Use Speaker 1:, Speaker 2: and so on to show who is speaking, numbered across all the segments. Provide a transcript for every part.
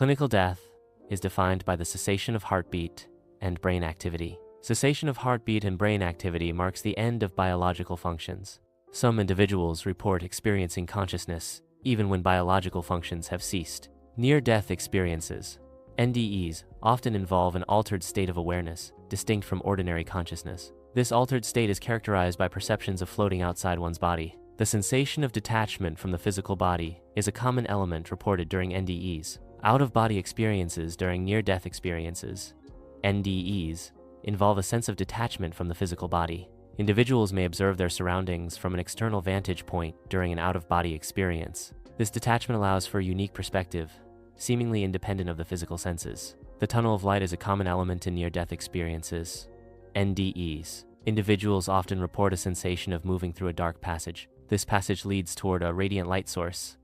Speaker 1: Clinical death is defined by the cessation of heartbeat and brain activity. Cessation of heartbeat and brain activity marks the end of biological functions. Some individuals report experiencing consciousness even when biological functions have ceased. Near-death experiences, NDEs, often involve an altered state of awareness, distinct from ordinary consciousness. This altered state is characterized by perceptions of floating outside one's body. The sensation of detachment from the physical body is a common element reported during NDEs. Out-of-body experiences during near-death experiences, NDEs, involve a sense of detachment from the physical body. Individuals may observe their surroundings from an external vantage point during an out-of-body experience. This detachment allows for a unique perspective, seemingly independent of the physical senses. The tunnel of light is a common element in near-death experiences, NDEs. Individuals often report a sensation of moving through a dark passage. This passage leads toward a radiant light source,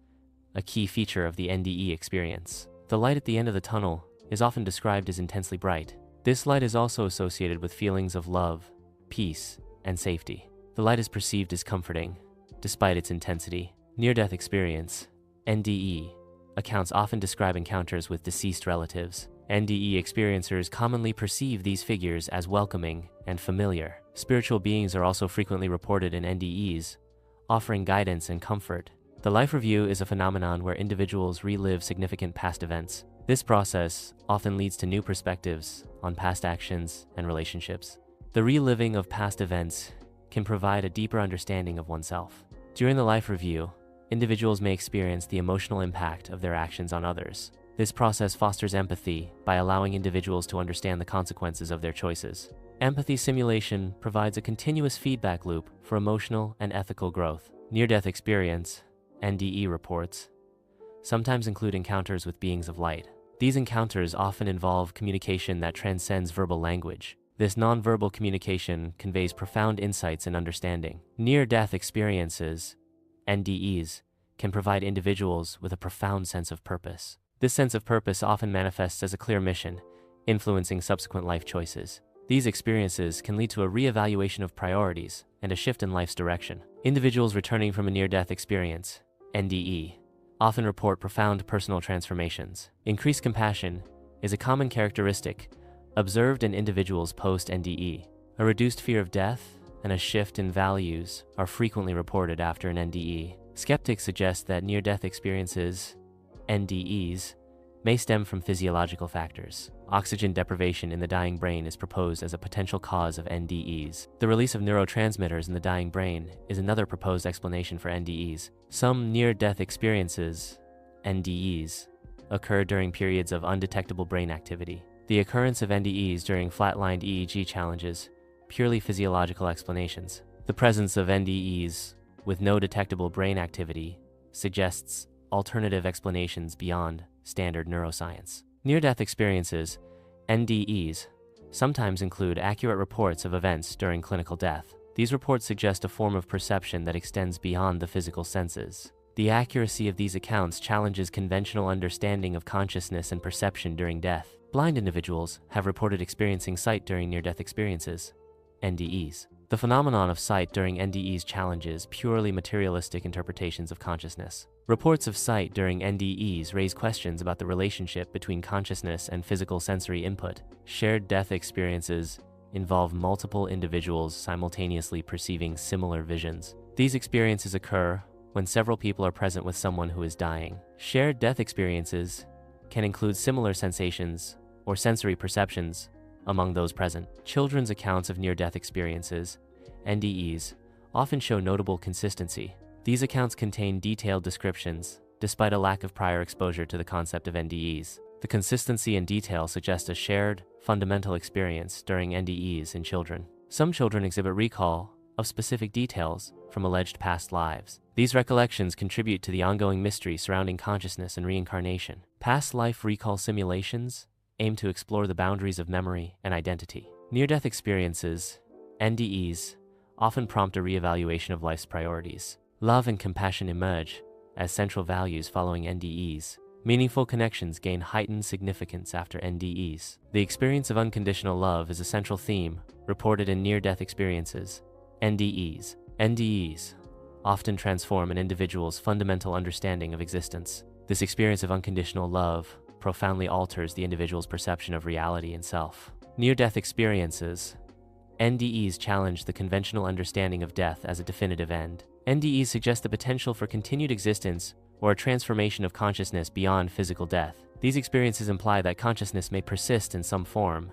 Speaker 1: a key feature of the NDE experience. The light at the end of the tunnel is often described as intensely bright. This light is also associated with feelings of love, peace, and safety. The light is perceived as comforting, despite its intensity. Near-death experience, NDE, accounts often describe encounters with deceased relatives. NDE experiencers commonly perceive these figures as welcoming and familiar. Spiritual beings are also frequently reported in NDEs, offering guidance and comfort. The life review is a phenomenon where individuals relive significant past events. This process often leads to new perspectives on past actions and relationships. The reliving of past events can provide a deeper understanding of oneself. During the life review, individuals may experience the emotional impact of their actions on others. This process fosters empathy by allowing individuals to understand the consequences of their choices. Empathy simulation provides a continuous feedback loop for emotional and ethical growth. Near-death experience, NDE reports, sometimes include encounters with beings of light. These encounters often involve communication that transcends verbal language. This nonverbal communication conveys profound insights and understanding. Near-death experiences, NDEs, can provide individuals with a profound sense of purpose. This sense of purpose often manifests as a clear mission, influencing subsequent life choices. These experiences can lead to a re-evaluation of priorities and a shift in life's direction. Individuals returning from a near-death experience, NDE, often report profound personal transformations. Increased compassion is a common characteristic observed in individuals post-NDE. A reduced fear of death and a shift in values are frequently reported after an NDE. Skeptics suggest that near-death experiences, NDEs, may stem from physiological factors. Oxygen deprivation in the dying brain is proposed as a potential cause of NDEs. The release of neurotransmitters in the dying brain is another proposed explanation for NDEs. Some near-death experiences, NDEs, occur during periods of undetectable brain activity. The occurrence of NDEs during flatlined EEG challenges purely physiological explanations. The presence of NDEs with no detectable brain activity suggests alternative explanations beyond standard neuroscience. Near-death experiences, NDEs, sometimes include accurate reports of events during clinical death. These reports suggest a form of perception that extends beyond the physical senses. The accuracy of these accounts challenges conventional understanding of consciousness and perception during death. Blind individuals have reported experiencing sight during near-death experiences, NDEs. The phenomenon of sight during NDEs challenges purely materialistic interpretations of consciousness. Reports of sight during NDEs raise questions about the relationship between consciousness and physical sensory input. Shared death experiences involve multiple individuals simultaneously perceiving similar visions. These experiences occur when several people are present with someone who is dying. Shared death experiences can include similar sensations or sensory perceptions among those present. Children's accounts of near-death experiences, NDEs, often show notable consistency. These accounts contain detailed descriptions, despite a lack of prior exposure to the concept of NDEs. The consistency and detail suggest a shared, fundamental experience during NDEs in children. Some children exhibit recall of specific details from alleged past lives. These recollections contribute to the ongoing mystery surrounding consciousness and reincarnation. Past life recall simulations aim to explore the boundaries of memory and identity. Near-death experiences, NDEs, often prompt a reevaluation of life's priorities. Love and compassion emerge as central values following NDEs. Meaningful connections gain heightened significance after NDEs. The experience of unconditional love is a central theme reported in near-death experiences, NDEs. NDEs often transform an individual's fundamental understanding of existence. This experience of unconditional love profoundly alters the individual's perception of reality and self. Near-death experiences. NDEs challenge the conventional understanding of death as a definitive end. NDEs suggest the potential for continued existence or a transformation of consciousness beyond physical death. These experiences imply that consciousness may persist in some form,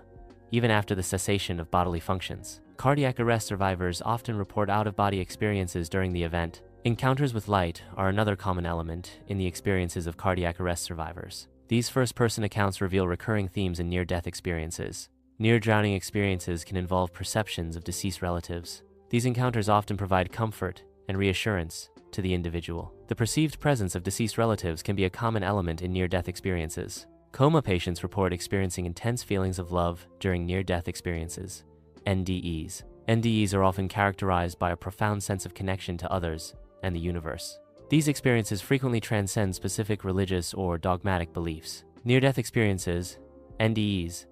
Speaker 1: even after the cessation of bodily functions. Cardiac arrest survivors often report out-of-body experiences during the event. Encounters with light are another common element in the experiences of cardiac arrest survivors. These first-person accounts reveal recurring themes in near-death experiences. Near-drowning experiences can involve perceptions of deceased relatives. These encounters often provide comfort and reassurance to the individual. The perceived presence of deceased relatives can be a common element in near-death experiences. Coma patients report experiencing intense feelings of love during near-death experiences. NDEs. NDEs are often characterized by a profound sense of connection to others and the universe. These experiences frequently transcend specific religious or dogmatic beliefs. Near-death experiences, NDEs,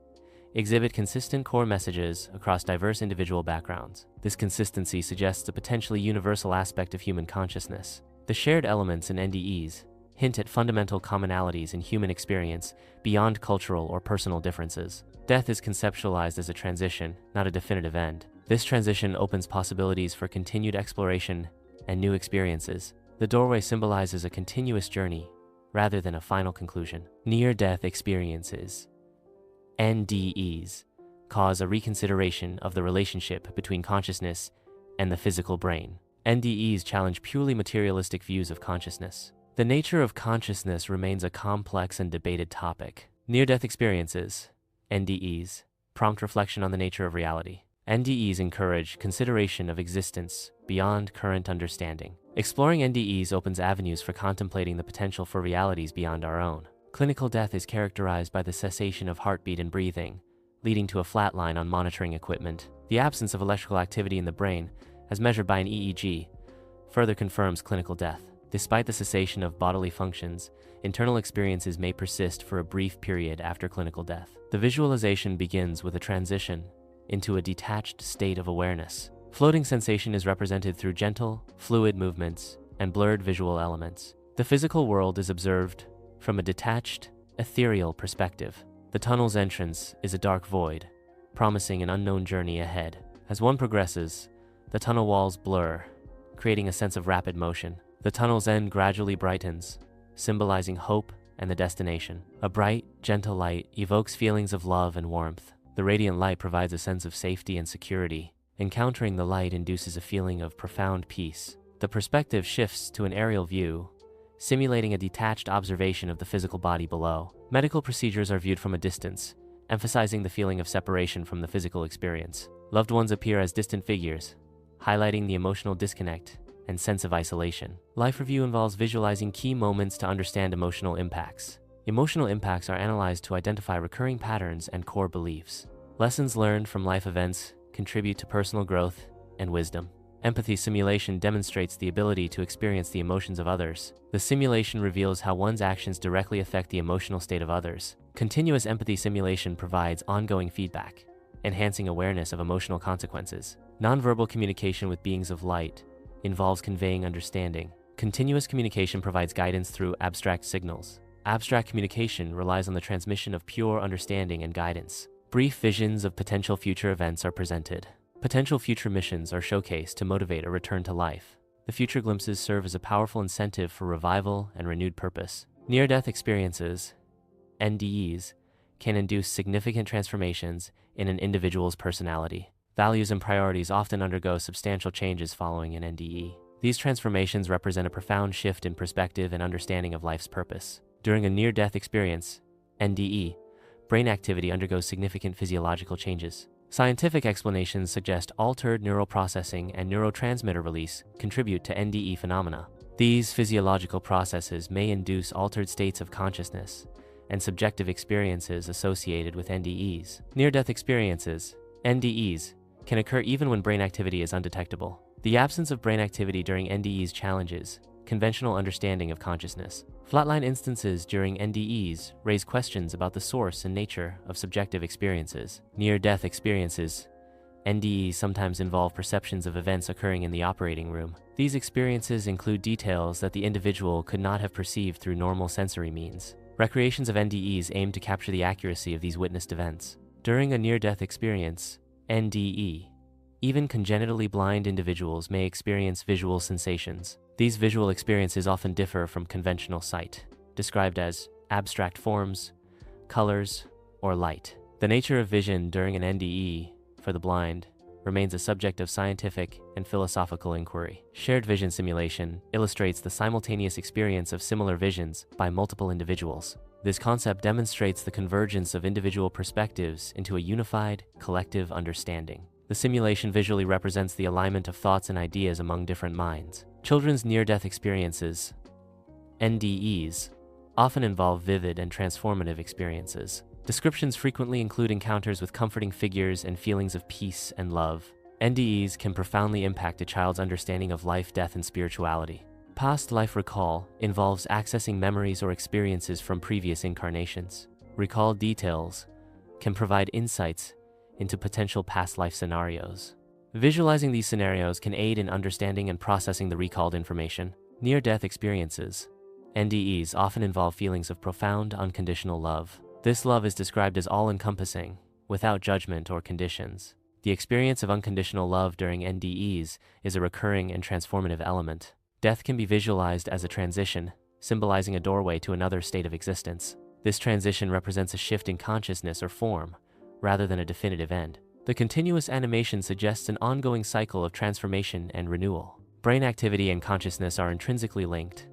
Speaker 1: exhibit consistent core messages across diverse individual backgrounds. This consistency suggests a potentially universal aspect of human consciousness. The shared elements in NDEs hint at fundamental commonalities in human experience beyond cultural or personal differences. Death is conceptualized as a transition, not a definitive end. This transition opens possibilities for continued exploration and new experiences. The doorway symbolizes a continuous journey rather than a final conclusion. Near-death experiences, NDEs, cause a reconsideration of the relationship between consciousness and the physical brain. NDEs challenge purely materialistic views of consciousness. The nature of consciousness remains a complex and debated topic. Near-death experiences, NDEs, prompt reflection on the nature of reality. NDEs encourage consideration of existence beyond current understanding. Exploring NDEs opens avenues for contemplating the potential for realities beyond our own. Clinical death is characterized by the cessation of heartbeat and breathing, leading to a flat line on monitoring equipment. The absence of electrical activity in the brain, as measured by an EEG, further confirms clinical death. Despite the cessation of bodily functions, internal experiences may persist for a brief period after clinical death. The visualization begins with a transition into a detached state of awareness. Floating sensation is represented through gentle, fluid movements and blurred visual elements. The physical world is observed from a detached, ethereal perspective. The tunnel's entrance is a dark void, promising an unknown journey ahead. As one progresses, the tunnel walls blur, creating a sense of rapid motion. The tunnel's end gradually brightens, symbolizing hope and the destination. A bright, gentle light evokes feelings of love and warmth. The radiant light provides a sense of safety and security. Encountering the light induces a feeling of profound peace. The perspective shifts to an aerial view, simulating a detached observation of the physical body below. Medical procedures are viewed from a distance, emphasizing the feeling of separation from the physical experience. Loved ones appear as distant figures, highlighting the emotional disconnect and sense of isolation. Life review involves visualizing key moments to understand emotional impacts. Emotional impacts are analyzed to identify recurring patterns and core beliefs. Lessons learned from life events contribute to personal growth and wisdom. Empathy simulation demonstrates the ability to experience the emotions of others. The simulation reveals how one's actions directly affect the emotional state of others. Continuous empathy simulation provides ongoing feedback, enhancing awareness of emotional consequences. Nonverbal communication with beings of light involves conveying understanding. Continuous communication provides guidance through abstract signals. Abstract communication relies on the transmission of pure understanding and guidance. Brief visions of potential future events are presented. Potential future missions are showcased to motivate a return to life. The future glimpses serve as a powerful incentive for revival and renewed purpose. Near-death experiences, NDEs, can induce significant transformations in an individual's personality. Values and priorities often undergo substantial changes following an NDE. These transformations represent a profound shift in perspective and understanding of life's purpose. During a near-death experience, NDE, brain activity undergoes significant physiological changes. Scientific explanations suggest altered neural processing and neurotransmitter release contribute to NDE phenomena. These physiological processes may induce altered states of consciousness and subjective experiences associated with NDEs. Near-death experiences, NDEs, can occur even when brain activity is undetectable. The absence of brain activity during NDEs challenges conventional understanding of consciousness. Flatline instances during NDEs raise questions about the source and nature of subjective experiences. Near-death experiences, NDEs, sometimes involve perceptions of events occurring in the operating room. These experiences include details that the individual could not have perceived through normal sensory means. Recreations of NDEs aim to capture the accuracy of these witnessed events. During a near-death experience, NDE, even congenitally blind individuals may experience visual sensations. These visual experiences often differ from conventional sight, described as abstract forms, colors, or light. The nature of vision during an NDE, for the blind, remains a subject of scientific and philosophical inquiry. Shared vision simulation illustrates the simultaneous experience of similar visions by multiple individuals. This concept demonstrates the convergence of individual perspectives into a unified, collective understanding. The simulation visually represents the alignment of thoughts and ideas among different minds. Children's near-death experiences, NDEs, often involve vivid and transformative experiences. Descriptions frequently include encounters with comforting figures and feelings of peace and love. NDEs can profoundly impact a child's understanding of life, death, and spirituality. Past life recall involves accessing memories or experiences from previous incarnations. Recalled details can provide insights into potential past life scenarios. Visualizing these scenarios can aid in understanding and processing the recalled information. Near-death experiences, NDEs, often involve feelings of profound, unconditional love. This love is described as all-encompassing, without judgment or conditions. The experience of unconditional love during NDEs is a recurring and transformative element. Death can be visualized as a transition, symbolizing a doorway to another state of existence. This transition represents a shift in consciousness or form, rather than a definitive end. The continuous animation suggests an ongoing cycle of transformation and renewal. Brain activity and consciousness are intrinsically linked,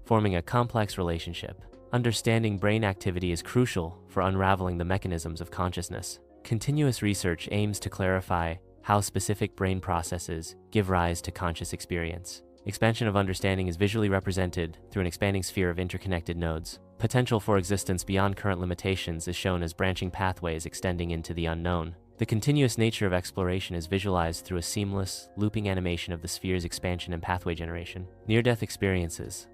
Speaker 1: forming a complex relationship. Understanding brain activity is crucial for unraveling the mechanisms of consciousness. Continuous research aims to clarify how specific brain processes give rise to conscious experience. Expansion of understanding is visually represented through an expanding sphere of interconnected nodes. Potential for existence beyond current limitations is shown as branching pathways extending into the unknown. The continuous nature of exploration is visualized through a seamless, looping animation of the sphere's expansion and pathway generation. Near-death experiences,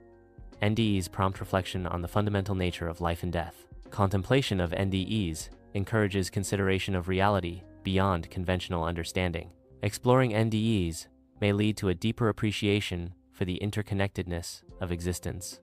Speaker 1: NDEs, prompt reflection on the fundamental nature of life and death. Contemplation of NDEs encourages consideration of reality beyond conventional understanding. Exploring NDEs may lead to a deeper appreciation for the interconnectedness of existence.